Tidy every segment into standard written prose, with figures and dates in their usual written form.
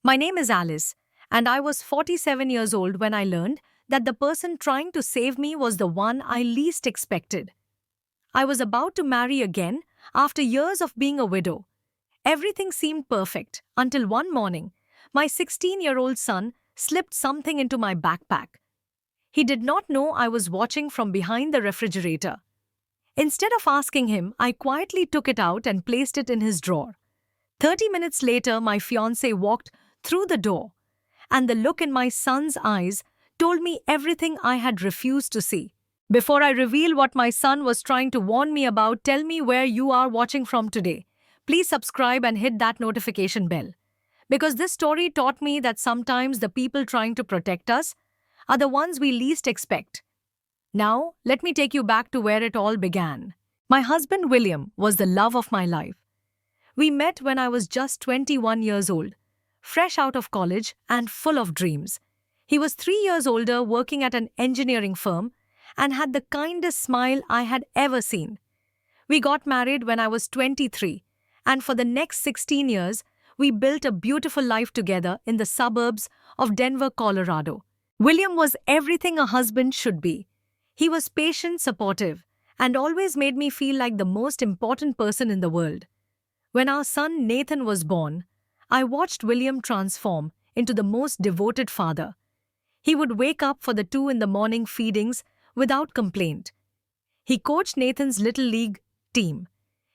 My name is Alice, and I was 47 years old when I learned that the person trying to save me was the one I least expected. I was about to marry again after years of being a widow. Everything seemed perfect until one morning, my 16-year-old son slipped something into my backpack. He did not know I was watching from behind the refrigerator. Instead of asking him, I quietly took it out and placed it in his drawer. 30 minutes later, my fiancé walked through the door, and the look in my son's eyes told me everything I had refused to see. Before I reveal what my son was trying to warn me about, tell me where you are watching from today. Please subscribe and hit that notification bell. Because this story taught me that sometimes the people trying to protect us are the ones we least expect. Now, let me take you back to where it all began. My husband William was the love of my life. We met when I was just 21 years old, fresh out of college and full of dreams. He was 3 years older, working at an engineering firm, and had the kindest smile I had ever seen. We got married when I was 23, and for the next 16 years, we built a beautiful life together in the suburbs of Denver, Colorado. William was everything a husband should be. He was patient, supportive, and always made me feel like the most important person in the world. When our son Nathan was born, I watched William transform into the most devoted father. He would wake up for the 2 in the morning feedings without complaint. He coached Nathan's little league team.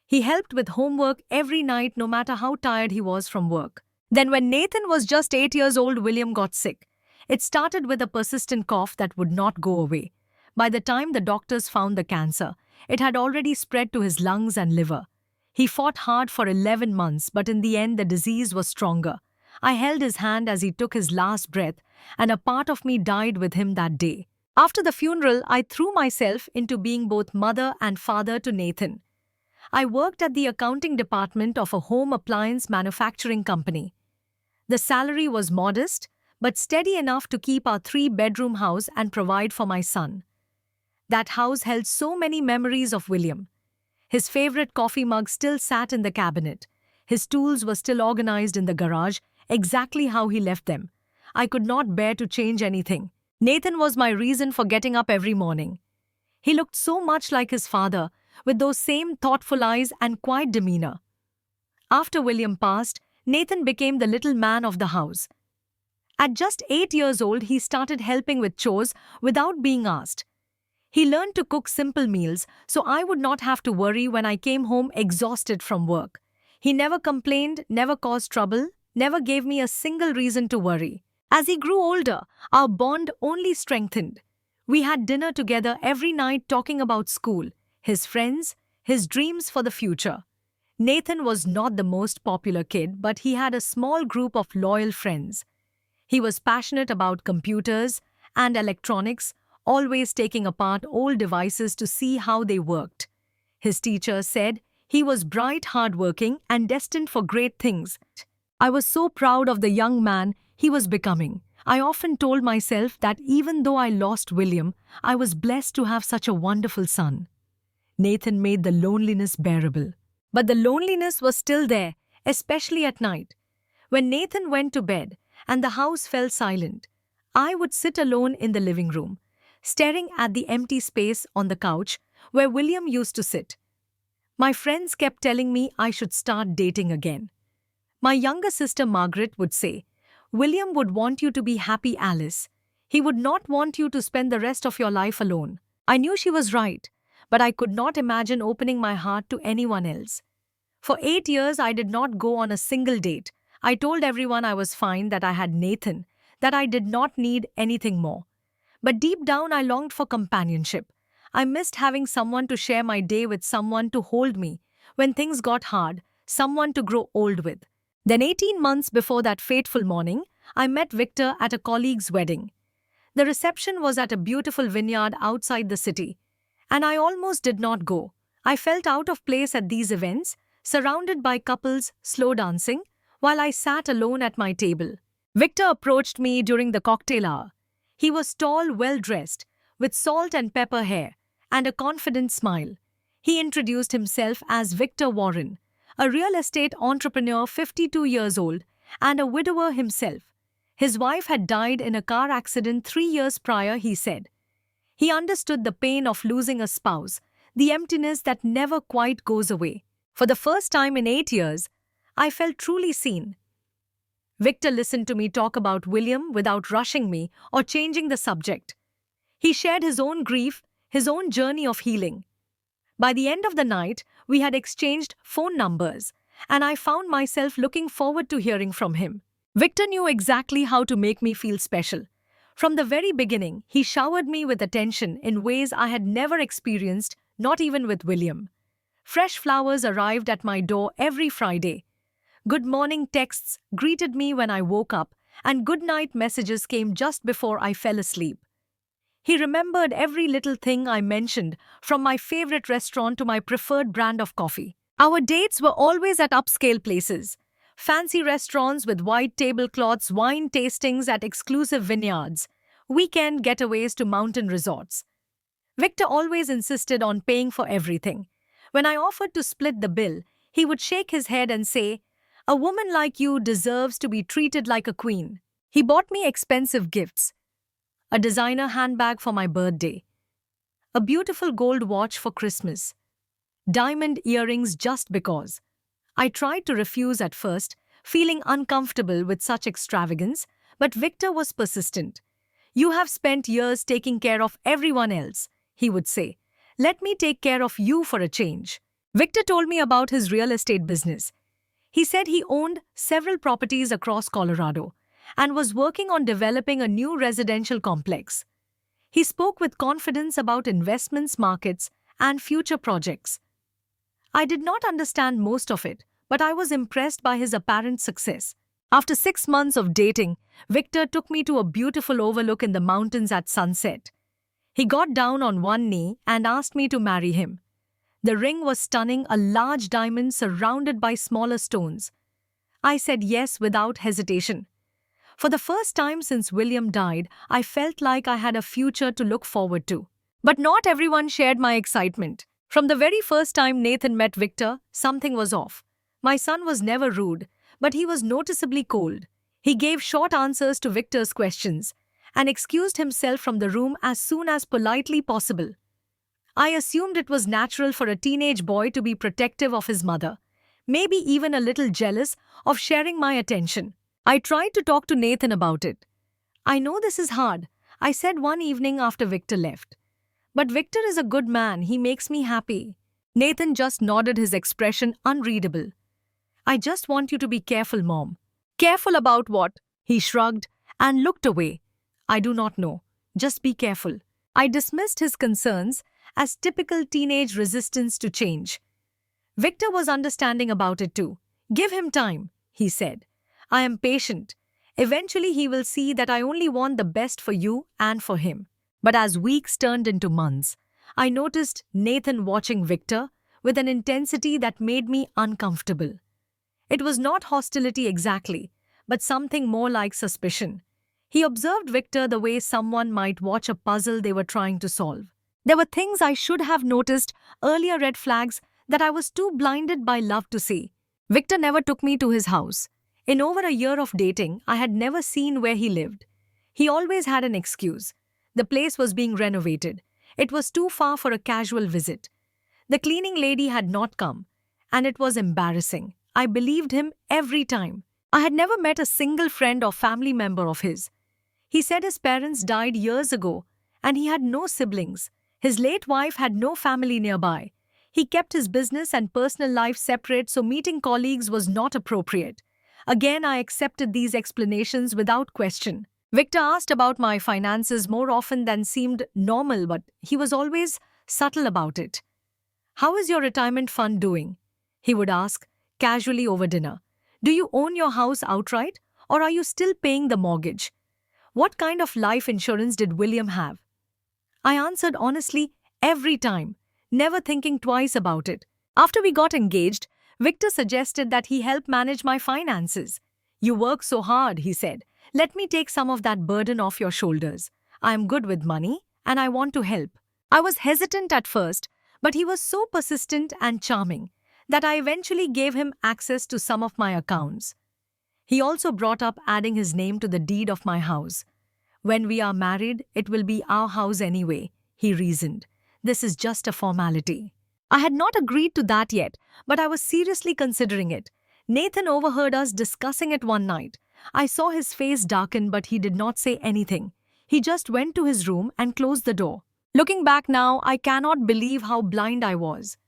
He helped with homework every night no matter how tired he was from work. Then when Nathan was just 8 years old, William got sick. It started with a persistent cough that would not go away. By the time the doctors found the cancer, it had already spread to his lungs and liver. He fought hard for 11 months, but in the end the disease was stronger. I held his hand as he took his last breath, and a part of me died with him that day. After the funeral, I threw myself into being both mother and father to Nathan. I worked at the accounting department of a home appliance manufacturing company. The salary was modest, but steady enough to keep our 3-bedroom house and provide for my son. That house held so many memories of William. His favorite coffee mug still sat in the cabinet. His tools were still organized in the garage, exactly how he left them. I could not bear to change anything. Nathan was my reason for getting up every morning. He looked so much like his father, with those same thoughtful eyes and quiet demeanor. After William passed, Nathan became the little man of the house. At just 8 years old, he started helping with chores without being asked. He learned to cook simple meals so I would not have to worry when I came home exhausted from work. He never complained, never caused trouble, never gave me a single reason to worry. As he grew older, our bond only strengthened. We had dinner together every night talking about school, his friends, his dreams for the future. Nathan was not the most popular kid, but he had a small group of loyal friends. He was passionate about computers and electronics, always taking apart old devices to see how they worked. His teacher said he was bright, hardworking, and destined for great things. I was so proud of the young man he was becoming. I often told myself that even though I lost William, I was blessed to have such a wonderful son. Nathan made the loneliness bearable. But the loneliness was still there, especially at night. When Nathan went to bed and the house fell silent, I would sit alone in the living room, staring at the empty space on the couch where William used to sit. My friends kept telling me I should start dating again. My younger sister Margaret would say, "William would want you to be happy, Alice. He would not want you to spend the rest of your life alone." I knew she was right, but I could not imagine opening my heart to anyone else. For 8 years, I did not go on a single date. I told everyone I was fine, that I had Nathan, that I did not need anything more. But deep down, I longed for companionship. I missed having someone to share my day with, someone to hold me when things got hard, someone to grow old with. Then 18 months before that fateful morning, I met Victor at a colleague's wedding. The reception was at a beautiful vineyard outside the city, and I almost did not go. I felt out of place at these events, surrounded by couples slow dancing, while I sat alone at my table. Victor approached me during the cocktail hour. He was tall, well-dressed, with salt and pepper hair, and a confident smile. He introduced himself as Victor Warren, a real estate entrepreneur 52 years old, and a widower himself. His wife had died in a car accident 3 years prior, he said. He understood the pain of losing a spouse, the emptiness that never quite goes away. For the first time in 8 years, I felt truly seen. Victor listened to me talk about William without rushing me or changing the subject. He shared his own grief, his own journey of healing. By the end of the night, we had exchanged phone numbers, and I found myself looking forward to hearing from him. Victor knew exactly how to make me feel special. From the very beginning, he showered me with attention in ways I had never experienced, not even with William. Fresh flowers arrived at my door every Friday. Good morning texts greeted me when I woke up, and good night messages came just before I fell asleep. He remembered every little thing I mentioned, from my favorite restaurant to my preferred brand of coffee. Our dates were always at upscale places. Fancy restaurants with white tablecloths, wine tastings at exclusive vineyards, weekend getaways to mountain resorts. Victor always insisted on paying for everything. When I offered to split the bill, he would shake his head and say, "A woman like you deserves to be treated like a queen." He bought me expensive gifts: a designer handbag for my birthday, a beautiful gold watch for Christmas, diamond earrings just because. I tried to refuse at first, feeling uncomfortable with such extravagance, but Victor was persistent. "You have spent years taking care of everyone else," he would say. "Let me take care of you for a change." Victor told me about his real estate business. He said he owned several properties across Colorado and was working on developing a new residential complex. He spoke with confidence about investments, markets, and future projects. I did not understand most of it, but I was impressed by his apparent success. After 6 months of dating, Victor took me to a beautiful overlook in the mountains at sunset. He got down on one knee and asked me to marry him. The ring was stunning, a large diamond surrounded by smaller stones. I said yes without hesitation. For the first time since William died, I felt like I had a future to look forward to. But not everyone shared my excitement. From the very first time Nathan met Victor, something was off. My son was never rude, but he was noticeably cold. He gave short answers to Victor's questions and excused himself from the room as soon as politely possible. I assumed it was natural for a teenage boy to be protective of his mother, maybe even a little jealous of sharing my attention. I tried to talk to Nathan about it. "I know this is hard," I said one evening after Victor left. "But Victor is a good man, he makes me happy." Nathan just nodded, his expression unreadable. "I just want you to be careful, Mom." "Careful about what?" He shrugged and looked away. "I do not know. Just be careful." I dismissed his concerns as typical teenage resistance to change. Victor was understanding about it too. "Give him time," he said. "I am patient. Eventually he will see that I only want the best for you and for him." But as weeks turned into months, I noticed Nathan watching Victor with an intensity that made me uncomfortable. It was not hostility exactly, but something more like suspicion. He observed Victor the way someone might watch a puzzle they were trying to solve. There were things I should have noticed earlier, red flags that I was too blinded by love to see. Victor never took me to his house. In over a year of dating, I had never seen where he lived. He always had an excuse. The place was being renovated. It was too far for a casual visit. The cleaning lady had not come, and it was embarrassing. I believed him every time. I had never met a single friend or family member of his. He said his parents died years ago, and he had no siblings. His late wife had no family nearby. He kept his business and personal life separate, so meeting colleagues was not appropriate. Again, I accepted these explanations without question. Victor asked about my finances more often than seemed normal, but he was always subtle about it. "How is your retirement fund doing?" he would ask, casually over dinner. "Do you own your house outright, or are you still paying the mortgage? What kind of life insurance did William have?" I answered honestly every time, never thinking twice about it. After we got engaged, Victor suggested that he help manage my finances. "You work so hard," he said. "Let me take some of that burden off your shoulders. I am good with money, and I want to help." I was hesitant at first, but he was so persistent and charming that I eventually gave him access to some of my accounts. He also brought up adding his name to the deed of my house. When we are married, it will be our house anyway, he reasoned. This is just a formality. I had not agreed to that yet, but I was seriously considering it. Nathan overheard us discussing it one night. I saw his face darken, but he did not say anything. He just went to his room and closed the door. Looking back now, I cannot believe how blind I was.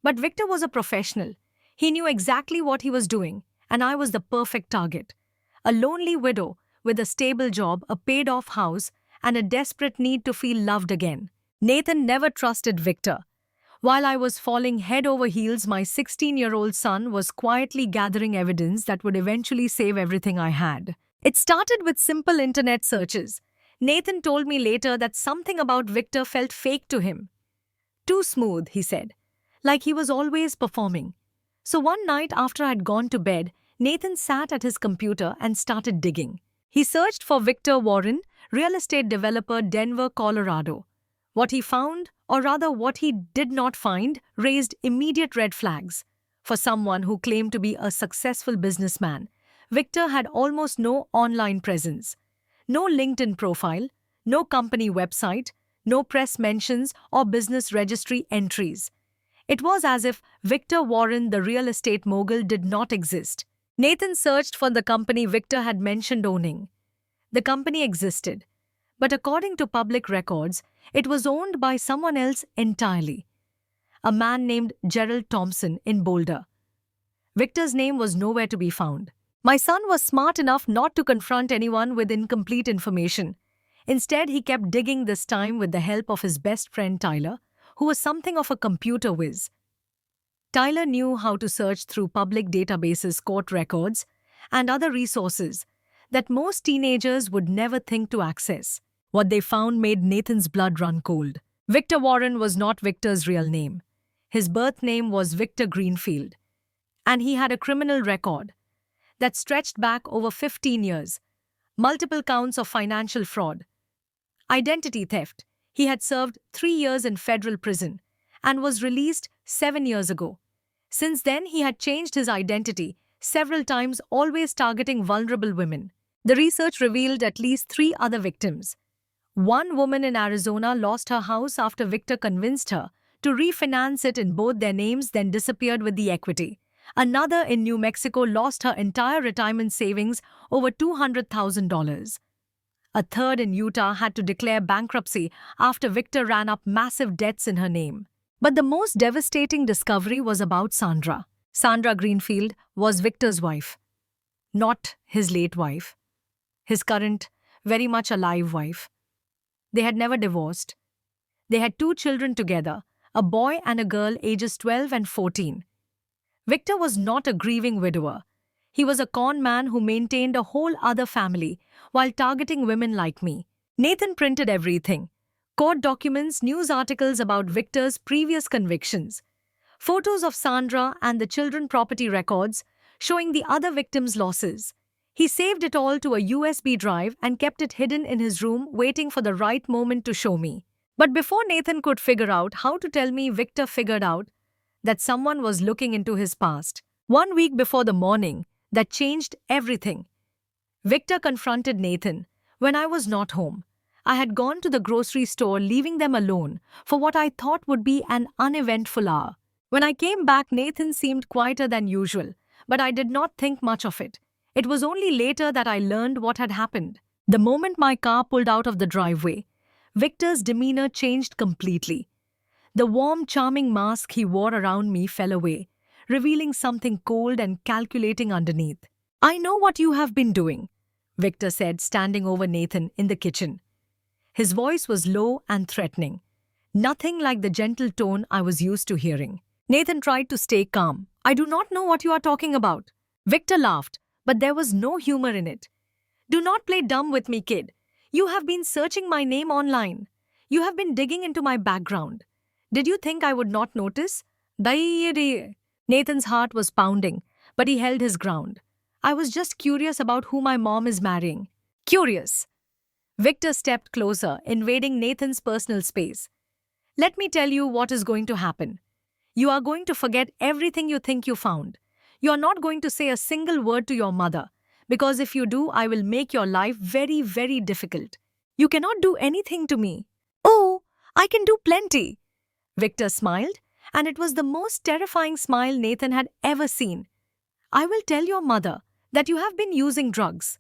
But Victor was a professional. He knew exactly what he was doing, and I was the perfect target. A lonely widow with a stable job, a paid-off house, and a desperate need to feel loved again. Nathan never trusted Victor. While I was falling head over heels, my 16-year-old son was quietly gathering evidence that would eventually save everything I had. It started with simple internet searches. Nathan told me later that something about Victor felt fake to him. Too smooth, he said, like he was always performing. So one night after I'd gone to bed, Nathan sat at his computer and started digging. He searched for Victor Warren, real estate developer, Denver, Colorado. What he found, or rather what he did not find, raised immediate red flags. For someone who claimed to be a successful businessman, Victor had almost no online presence. No LinkedIn profile, no company website, no press mentions or business registry entries. It was as if Victor Warren, the real estate mogul, did not exist. Nathan searched for the company Victor had mentioned owning. The company existed, but according to public records, it was owned by someone else entirely. A man named Gerald Thompson in Boulder. Victor's name was nowhere to be found. My son was smart enough not to confront anyone with incomplete information. Instead, he kept digging, this time with the help of his best friend Tyler, who was something of a computer whiz. Tyler knew how to search through public databases, court records, and other resources that most teenagers would never think to access. What they found made Nathan's blood run cold. Victor Warren was not Victor's real name. His birth name was Victor Greenfield, and he had a criminal record that stretched back over 15 years, multiple counts of financial fraud, identity theft. He had served 3 years in federal prison and was released 7 years ago. Since then, he had changed his identity several times, always targeting vulnerable women. The research revealed at least 3 other victims. One woman in Arizona lost her house after Victor convinced her to refinance it in both their names, then disappeared with the equity. Another in New Mexico lost her entire retirement savings, over $200,000. A third in Utah had to declare bankruptcy after Victor ran up massive debts in her name. But the most devastating discovery was about Sandra. Sandra Greenfield was Victor's wife, not his late wife, his current, very much alive wife. They had never divorced. They had 2 children together, a boy and a girl ages 12 and 14. Victor was not a grieving widower. He was a con man who maintained a whole other family while targeting women like me. Nathan printed everything: court documents, news articles about Victor's previous convictions, photos of Sandra and the children, property records showing the other victims' losses. He saved it all to a USB drive and kept it hidden in his room, waiting for the right moment to show me. But before Nathan could figure out how to tell me, Victor figured out that someone was looking into his past. 1 week before the morning that changed everything, Victor confronted Nathan when I was not home. I had gone to the grocery store, leaving them alone for what I thought would be an uneventful hour. When I came back, Nathan seemed quieter than usual, but I did not think much of it. It was only later that I learned what had happened. The moment my car pulled out of the driveway, Victor's demeanor changed completely. The warm, charming mask he wore around me fell away, revealing something cold and calculating underneath. "I know what you have been doing," Victor said, standing over Nathan in the kitchen. His voice was low and threatening, nothing like the gentle tone I was used to hearing. Nathan tried to stay calm. "I do not know what you are talking about." Victor laughed, but there was no humor in it. "Do not play dumb with me, kid. You have been searching my name online. You have been digging into my background. Did you think I would not notice?" Nathan's heart was pounding, but he held his ground. "I was just curious about who my mom is marrying." "Curious?" Victor stepped closer, invading Nathan's personal space. "Let me tell you what is going to happen. You are going to forget everything you think you found. You are not going to say a single word to your mother, because if you do, I will make your life very, very difficult. You cannot do anything to me. Oh, I can do plenty. Victor smiled, and it was the most terrifying smile Nathan had ever seen. I will tell your mother that you have been using drugs.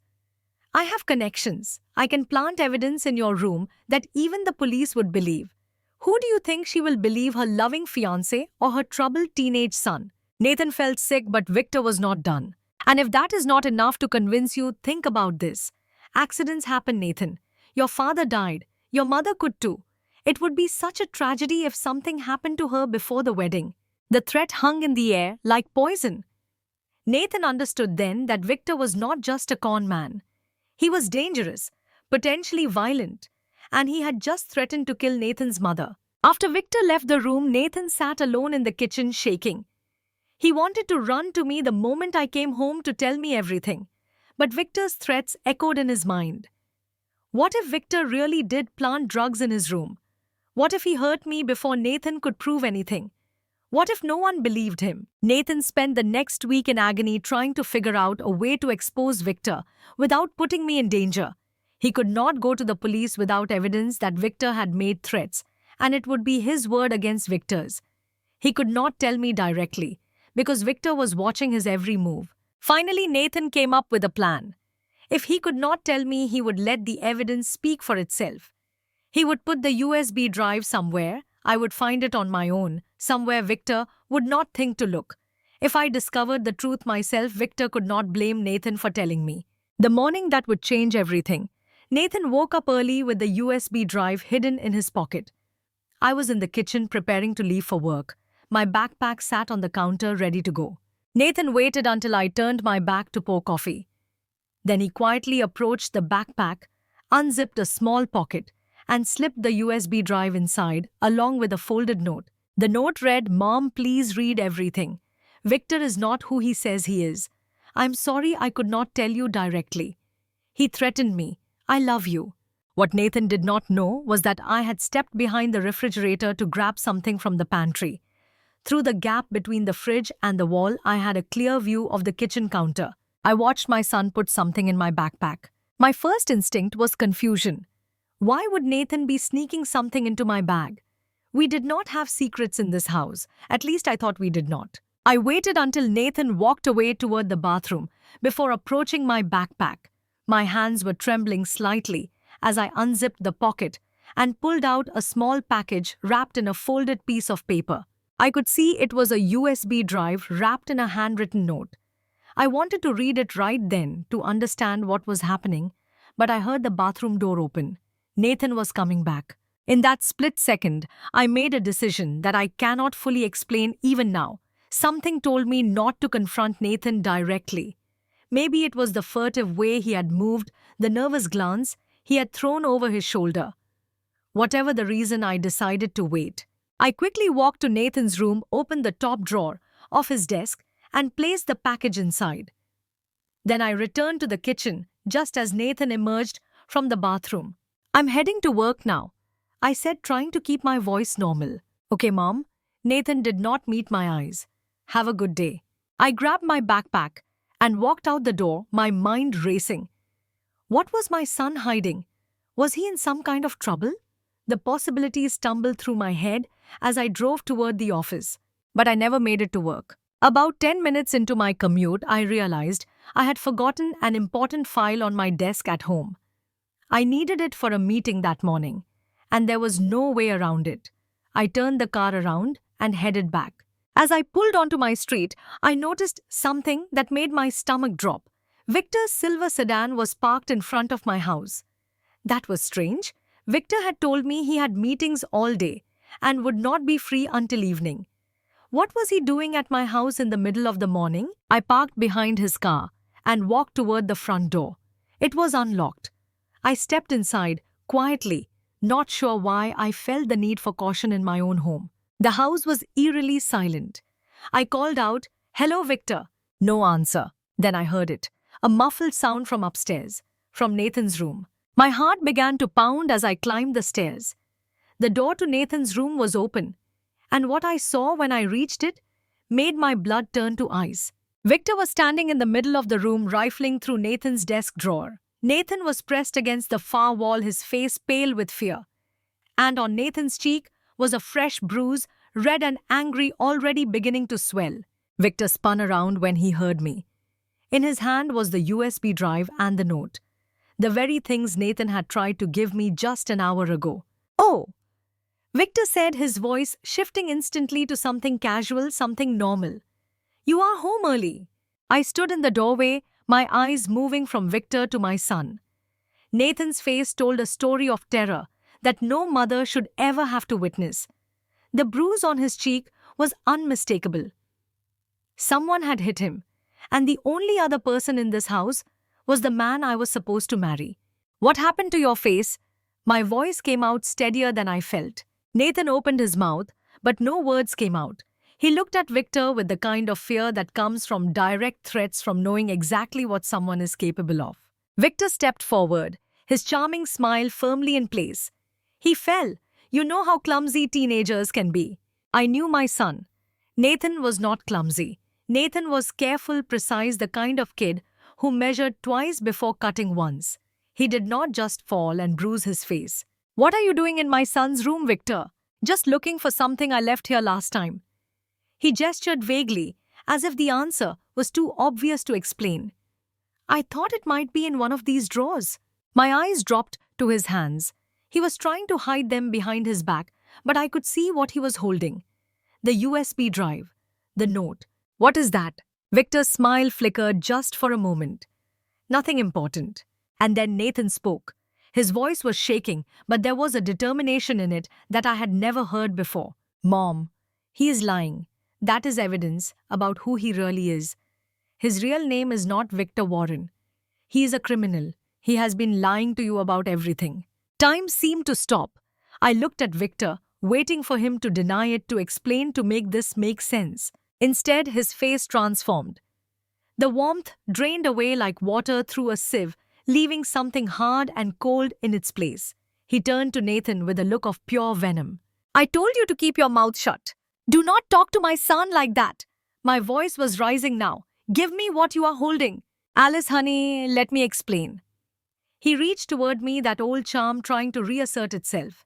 I have connections. I can plant evidence in your room that even the police would believe. Who do you think she will believe, her loving fiancé or her troubled teenage son? Nathan felt sick, but Victor was not done. And if that is not enough to convince you, think about this. Accidents happen, Nathan. Your father died. Your mother could too. It would be such a tragedy if something happened to her before the wedding. The threat hung in the air like poison. Nathan understood then that Victor was not just a con man. He was dangerous, potentially violent, and he had just threatened to kill Nathan's mother. After Victor left the room, Nathan sat alone in the kitchen, shaking. He wanted to run to me the moment I came home to tell me everything, but Victor's threats echoed in his mind. What if Victor really did plant drugs in his room? What if he hurt me before Nathan could prove anything? What if no one believed him? Nathan spent the next week in agony trying to figure out a way to expose Victor without putting me in danger. He could not go to the police without evidence that Victor had made threats, and it would be his word against Victor's. He could not tell me directly, because Victor was watching his every move. Finally, Nathan came up with a plan. If he could not tell me, he would let the evidence speak for itself. He would put the USB drive somewhere. I would find it on my own, somewhere Victor would not think to look. If I discovered the truth myself, Victor could not blame Nathan for telling me. The morning that would change everything. Nathan woke up early with the USB drive hidden in his pocket. I was in the kitchen preparing to leave for work. My backpack sat on the counter ready to go. Nathan waited until I turned my back to pour coffee. Then he quietly approached the backpack, unzipped a small pocket, and slipped the USB drive inside, along with a folded note. The note read, "Mom, please read everything. Victor is not who he says he is. I'm sorry I could not tell you directly. He threatened me. I love you." What Nathan did not know was that I had stepped behind the refrigerator to grab something from the pantry. Through the gap between the fridge and the wall, I had a clear view of the kitchen counter. I watched my son put something in my backpack. My first instinct was confusion. Why would Nathan be sneaking something into my bag? We did not have secrets in this house. At least I thought we did not. I waited until Nathan walked away toward the bathroom before approaching my backpack. My hands were trembling slightly as I unzipped the pocket and pulled out a small package wrapped in a folded piece of paper. I could see it was a USB drive wrapped in a handwritten note. I wanted to read it right then to understand what was happening, but I heard the bathroom door open. Nathan was coming back. In that split second, I made a decision that I cannot fully explain even now. Something told me not to confront Nathan directly. Maybe it was the furtive way he had moved, the nervous glance he had thrown over his shoulder. Whatever the reason, I decided to wait. I quickly walked to Nathan's room, opened the top drawer of his desk, and placed the package inside. Then I returned to the kitchen just as Nathan emerged from the bathroom. "I'm heading to work now," I said, trying to keep my voice normal. "Okay, Mom." Nathan did not meet my eyes. "Have a good day." I grabbed my backpack and walked out the door, my mind racing. What was my son hiding? Was he in some kind of trouble? The possibilities stumbled through my head as I drove toward the office, but I never made it to work. About 10 minutes into my commute, I realized I had forgotten an important file on my desk at home. I needed it for a meeting that morning, and there was no way around it. I turned the car around and headed back. As I pulled onto my street, I noticed something that made my stomach drop. Victor's silver sedan was parked in front of my house. That was strange. Victor had told me he had meetings all day and would not be free until evening. What was he doing at my house in the middle of the morning? I parked behind his car and walked toward the front door. It was unlocked. I stepped inside, quietly, not sure why I felt the need for caution in my own home. The house was eerily silent. I called out, "Hello, Victor." No answer. Then I heard it, a muffled sound from upstairs, from Nathan's room. My heart began to pound as I climbed the stairs. The door to Nathan's room was open, and what I saw when I reached it made my blood turn to ice. Victor was standing in the middle of the room rifling through Nathan's desk drawer. Nathan was pressed against the far wall, his face pale with fear. And on Nathan's cheek was a fresh bruise, red and angry, already beginning to swell. Victor spun around when he heard me. In his hand was the USB drive and the note. The very things Nathan had tried to give me just an hour ago. "Oh," Victor said, his voice shifting instantly to something casual, something normal. "You are home early." I stood in the doorway, my eyes moving from Victor to my son. Nathan's face told a story of terror that no mother should ever have to witness. The bruise on his cheek was unmistakable. Someone had hit him, and the only other person in this house was the man I was supposed to marry. "What happened to your face?" My voice came out steadier than I felt. Nathan opened his mouth, but no words came out. He looked at Victor with the kind of fear that comes from direct threats, from knowing exactly what someone is capable of. Victor stepped forward, his charming smile firmly in place. He fell. You know how clumsy teenagers can be. I knew my son. Nathan was not clumsy. Nathan was careful, precise, the kind of kid who measured twice before cutting once. He did not just fall and bruise his face. "What are you doing in my son's room, Victor?" "Just looking for something I left here last time." He gestured vaguely, as if the answer was too obvious to explain. "I thought it might be in one of these drawers." My eyes dropped to his hands. He was trying to hide them behind his back, but I could see what he was holding. The USB drive. The note. "What is that?" Victor's smile flickered just for a moment. "Nothing important." And then Nathan spoke. His voice was shaking, but there was a determination in it that I had never heard before. "Mom, he is lying. That is evidence about who he really is. His real name is not Victor Warren. He is a criminal. He has been lying to you about everything." Time seemed to stop. I looked at Victor, waiting for him to deny it, to explain, to make this make sense. Instead, his face transformed. The warmth drained away like water through a sieve, leaving something hard and cold in its place. He turned to Nathan with a look of pure venom. "I told you to keep your mouth shut. Do not talk to my son like that." My voice was rising now. "Give me what you are holding." "Alice, honey, let me explain." He reached toward me, that old charm trying to reassert itself.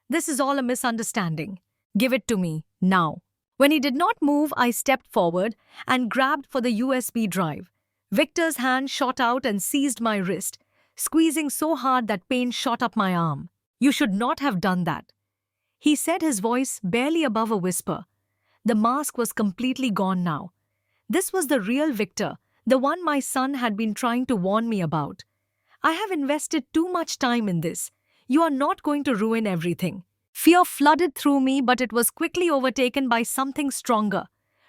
"This is all a misunderstanding. Give it to me, now." When he did not move, I stepped forward and grabbed for the USB drive. Victor's hand shot out and seized my wrist, squeezing so hard that pain shot up my arm. "You should not have done that," he said, his voice barely above a whisper. The mask was completely gone now. This was the real Victor, the one my son had been trying to warn me about. "I have invested too much time in this. You are not going to ruin everything." Fear flooded through me, but it was quickly overtaken by something stronger.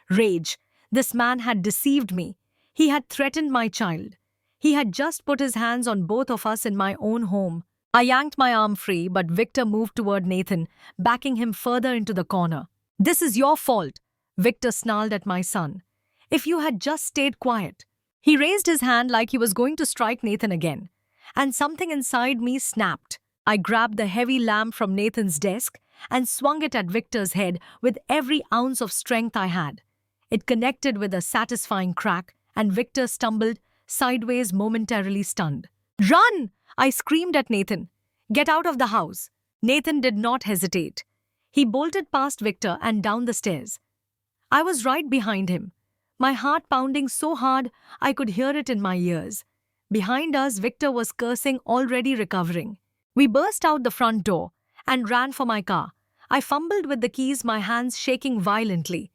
Rage. This man had deceived me. He had threatened my child. He had just put his hands on both of us in my own home. I yanked my arm free, but Victor moved toward Nathan, backing him further into the corner. "This is your fault," Victor snarled at my son. "If you had just stayed quiet." He raised his hand like he was going to strike Nathan again, and something inside me snapped. I grabbed the heavy lamp from Nathan's desk and swung it at Victor's head with every ounce of strength I had. It connected with a satisfying crack, and Victor stumbled sideways, momentarily stunned. "Run!" I screamed at Nathan. "Get out of the house." Nathan did not hesitate. He bolted past Victor and down the stairs. I was right behind him, my heart pounding so hard I could hear it in my ears. Behind us, Victor was cursing, already recovering. We burst out the front door and ran for my car. I fumbled with the keys, my hands shaking violently.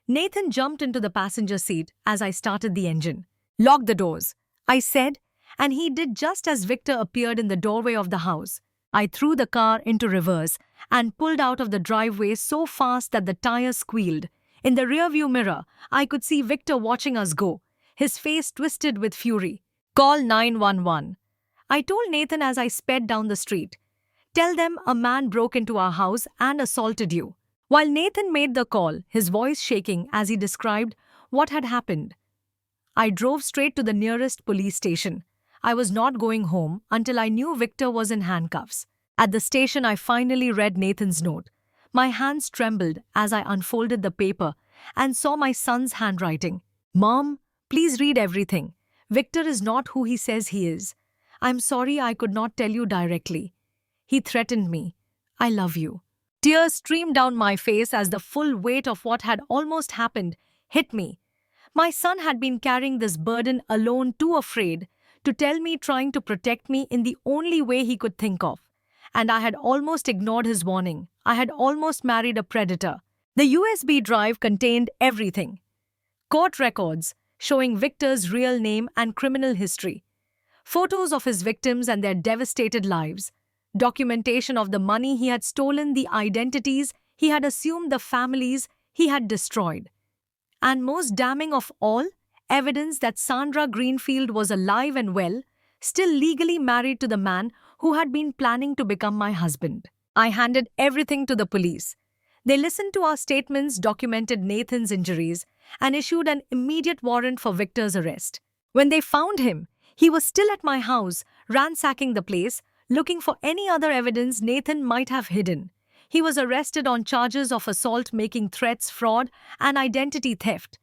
Nathan jumped into the passenger seat as I started the engine. "Lock the doors," I said, and he did just as Victor appeared in the doorway of the house. I threw the car into reverse and pulled out of the driveway so fast that the tires squealed. In the rearview mirror, I could see Victor watching us go, his face twisted with fury. "Call 911. I told Nathan as I sped down the street. "Tell them a man broke into our house and assaulted you." While Nathan made the call, his voice shaking as he described what had happened, I drove straight to the nearest police station. I was not going home until I knew Victor was in handcuffs. At the station, I finally read Nathan's note. My hands trembled as I unfolded the paper and saw my son's handwriting. "Mom, please read everything. Victor is not who he says he is. I'm sorry I could not tell you directly. He threatened me. I love you." Tears streamed down my face as the full weight of what had almost happened hit me. My son had been carrying this burden alone, too afraid to tell me, trying to protect me in the only way he could think of. And I had almost ignored his warning. I had almost married a predator. The USB drive contained everything: court records showing Victor's real name and criminal history, photos of his victims and their devastated lives, documentation of the money he had stolen, the identities he had assumed, the families he had destroyed, and most damning of all, evidence that Sandra Greenfield was alive and well, still legally married to the man who had been planning to become my husband. I handed everything to the police. They listened to our statements, documented Nathan's injuries, and issued an immediate warrant for Victor's arrest. When they found him, he was still at my house, ransacking the place, looking for any other evidence Nathan might have hidden. He was arrested on charges of assault, making threats, fraud, and identity theft.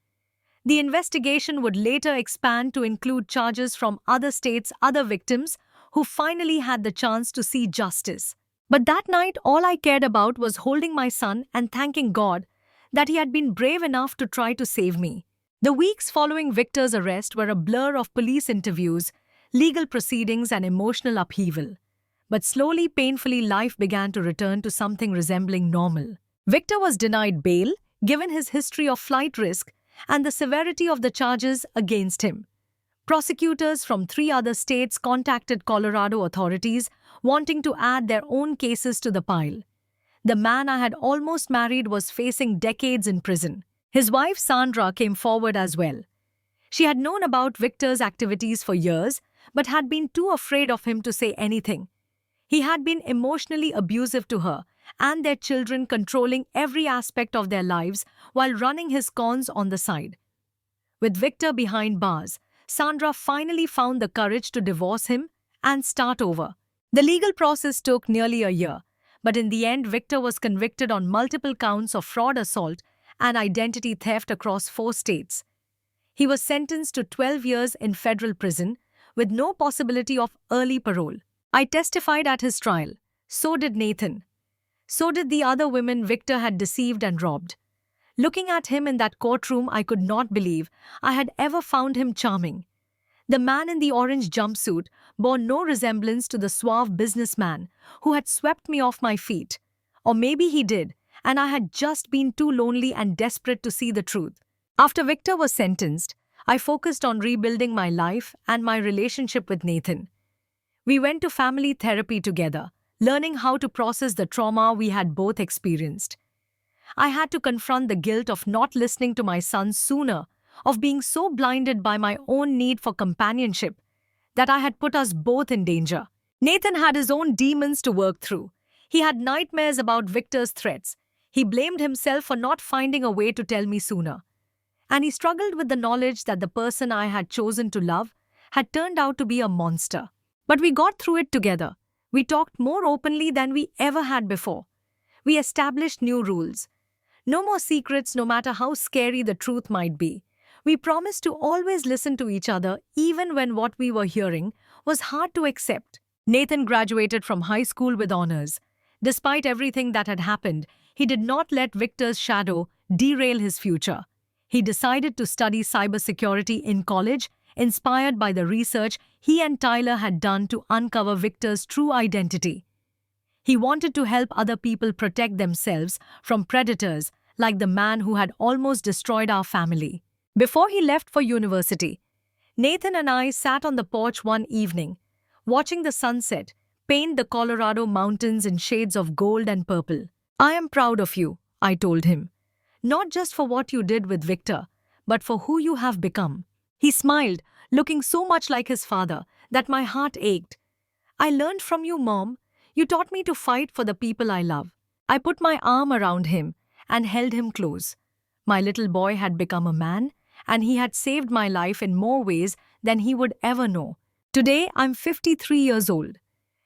The investigation would later expand to include charges from other states, other victims who finally had the chance to see justice. But that night, all I cared about was holding my son and thanking God that he had been brave enough to try to save me. The weeks following Victor's arrest were a blur of police interviews, legal proceedings, and emotional upheaval. But slowly, painfully, life began to return to something resembling normal. Victor was denied bail, given his history of flight risk and the severity of the charges against him. Prosecutors from 3 other states contacted Colorado authorities, wanting to add their own cases to the pile. The man I had almost married was facing decades in prison. His wife Sandra came forward as well. She had known about Victor's activities for years, but had been too afraid of him to say anything. He had been emotionally abusive to her and their children, controlling every aspect of their lives while running his cons on the side. With Victor behind bars, Sandra finally found the courage to divorce him and start over. The legal process took nearly a year, but in the end, Victor was convicted on multiple counts of fraud, assault, and identity theft across 4 states. He was sentenced to 12 years in federal prison with no possibility of early parole. I testified at his trial. So did Nathan. So did the other women Victor had deceived and robbed. Looking at him in that courtroom, I could not believe I had ever found him charming. The man in the orange jumpsuit bore no resemblance to the suave businessman who had swept me off my feet. Or maybe he did, and I had just been too lonely and desperate to see the truth. After Victor was sentenced, I focused on rebuilding my life and my relationship with Nathan. We went to family therapy together, learning how to process the trauma we had both experienced. I had to confront the guilt of not listening to my son sooner, of being so blinded by my own need for companionship that I had put us both in danger. Nathan had his own demons to work through. He had nightmares about Victor's threats. He blamed himself for not finding a way to tell me sooner. And he struggled with the knowledge that the person I had chosen to love had turned out to be a monster. But we got through it together. We talked more openly than we ever had before. We established new rules. No more secrets, no matter how scary the truth might be. We promised to always listen to each other, even when what we were hearing was hard to accept. Nathan graduated from high school with honors. Despite everything that had happened, he did not let Victor's shadow derail his future. He decided to study cybersecurity in college, inspired by the research he and Tyler had done to uncover Victor's true identity. He wanted to help other people protect themselves from predators like the man who had almost destroyed our family. Before he left for university, Nathan and I sat on the porch one evening, watching the sunset paint the Colorado mountains in shades of gold and purple. "I am proud of you," I told him. "Not just for what you did with Victor, but for who you have become." He smiled, looking so much like his father that my heart ached. "I learned from you, Mom. You taught me to fight for the people I love." I put my arm around him and held him close. My little boy had become a man, and he had saved my life in more ways than he would ever know. Today, I'm 53 years old.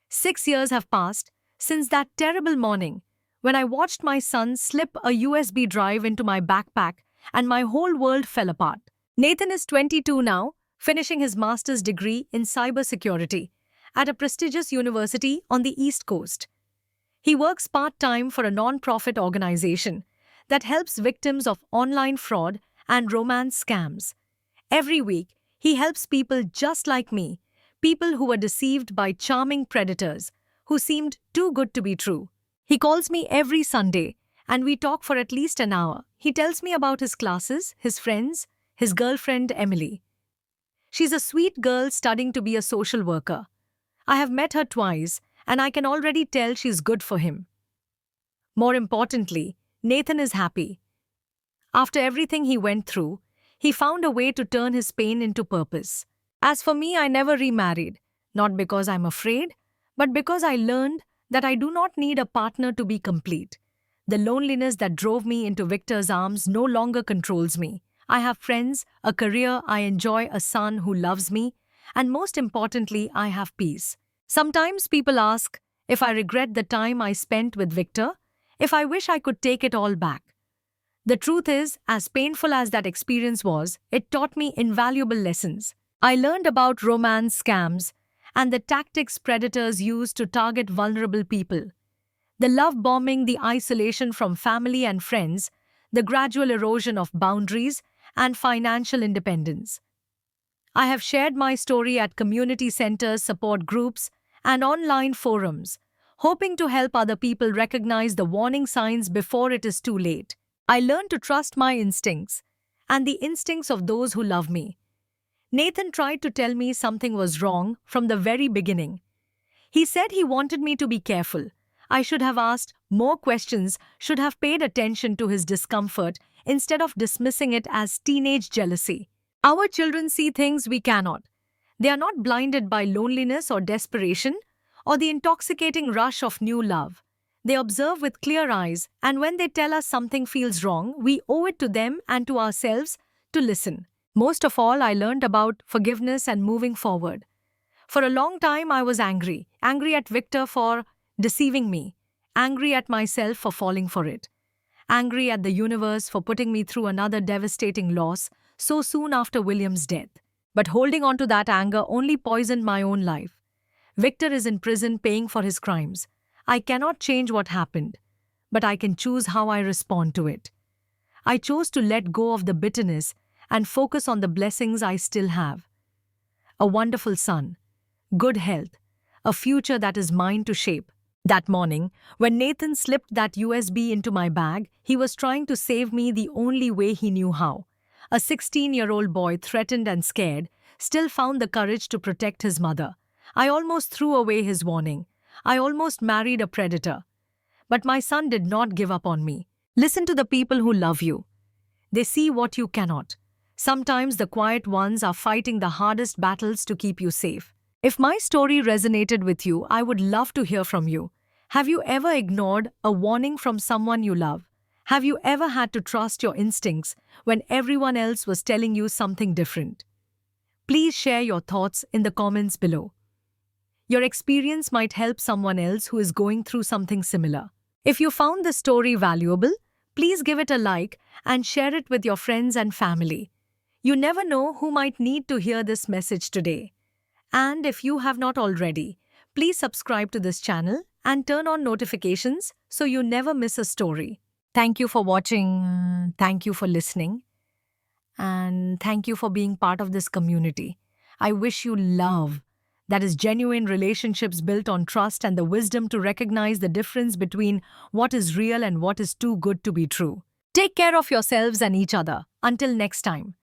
6 years have passed since that terrible morning when I watched my son slip a USB drive into my backpack and my whole world fell apart. Nathan is 22 now, finishing his master's degree in cybersecurity at a prestigious university on the East Coast. He works part-time for a non-profit organization that helps victims of online fraud and romance scams. Every week, he helps people just like me, people who were deceived by charming predators who seemed too good to be true. He calls me every Sunday, and we talk for at least an hour. He tells me about his classes, his friends, his girlfriend Emily. She's a sweet girl studying to be a social worker. I have met her twice, and I can already tell she's good for him. More importantly, Nathan is happy. After everything he went through, he found a way to turn his pain into purpose. As for me, I never remarried, not because I'm afraid, but because I learned that I do not need a partner to be complete. The loneliness that drove me into Victor's arms no longer controls me. I have friends, a career I enjoy, a son who loves me, and most importantly, I have peace. Sometimes people ask if I regret the time I spent with Victor, if I wish I could take it all back. The truth is, as painful as that experience was, it taught me invaluable lessons. I learned about romance scams and the tactics predators use to target vulnerable people. The love bombing, the isolation from family and friends, the gradual erosion of boundaries, and financial independence. I have shared my story at community centers, support groups, and online forums, hoping to help other people recognize the warning signs before it is too late. I learned to trust my instincts and the instincts of those who love me. Nathan tried to tell me something was wrong from the very beginning. He said he wanted me to be careful. I should have asked more questions, should have paid attention to his discomfort instead of dismissing it as teenage jealousy. Our children see things we cannot. They are not blinded by loneliness or desperation or the intoxicating rush of new love. They observe with clear eyes, and when they tell us something feels wrong, we owe it to them and to ourselves to listen. Most of all, I learned about forgiveness and moving forward. For a long time, I was angry at Victor for deceiving me, angry at myself for falling for it, angry at the universe for putting me through another devastating loss so soon after William's death. But holding on to that anger only poisoned my own life. Victor is in prison paying for his crimes. I cannot change what happened, but I can choose how I respond to it. I chose to let go of the bitterness and focus on the blessings I still have. A wonderful son, good health, a future that is mine to shape. That morning, when Nathan slipped that USB into my bag, he was trying to save me the only way he knew how. A 16-year-old boy, threatened and scared, still found the courage to protect his mother. I almost threw away his warning. I almost married a predator. But my son did not give up on me. Listen to the people who love you. They see what you cannot. Sometimes the quiet ones are fighting the hardest battles to keep you safe. If my story resonated with you, I would love to hear from you. Have you ever ignored a warning from someone you love? Have you ever had to trust your instincts when everyone else was telling you something different? Please share your thoughts in the comments below. Your experience might help someone else who is going through something similar. If you found this story valuable, please give it a like and share it with your friends and family. You never know who might need to hear this message today. And if you have not already, please subscribe to this channel and turn on notifications so you never miss a story. Thank you for watching, thank you for listening, and thank you for being part of this community. I wish you love, that is genuine relationships built on trust and the wisdom to recognize the difference between what is real and what is too good to be true. Take care of yourselves and each other. Until next time.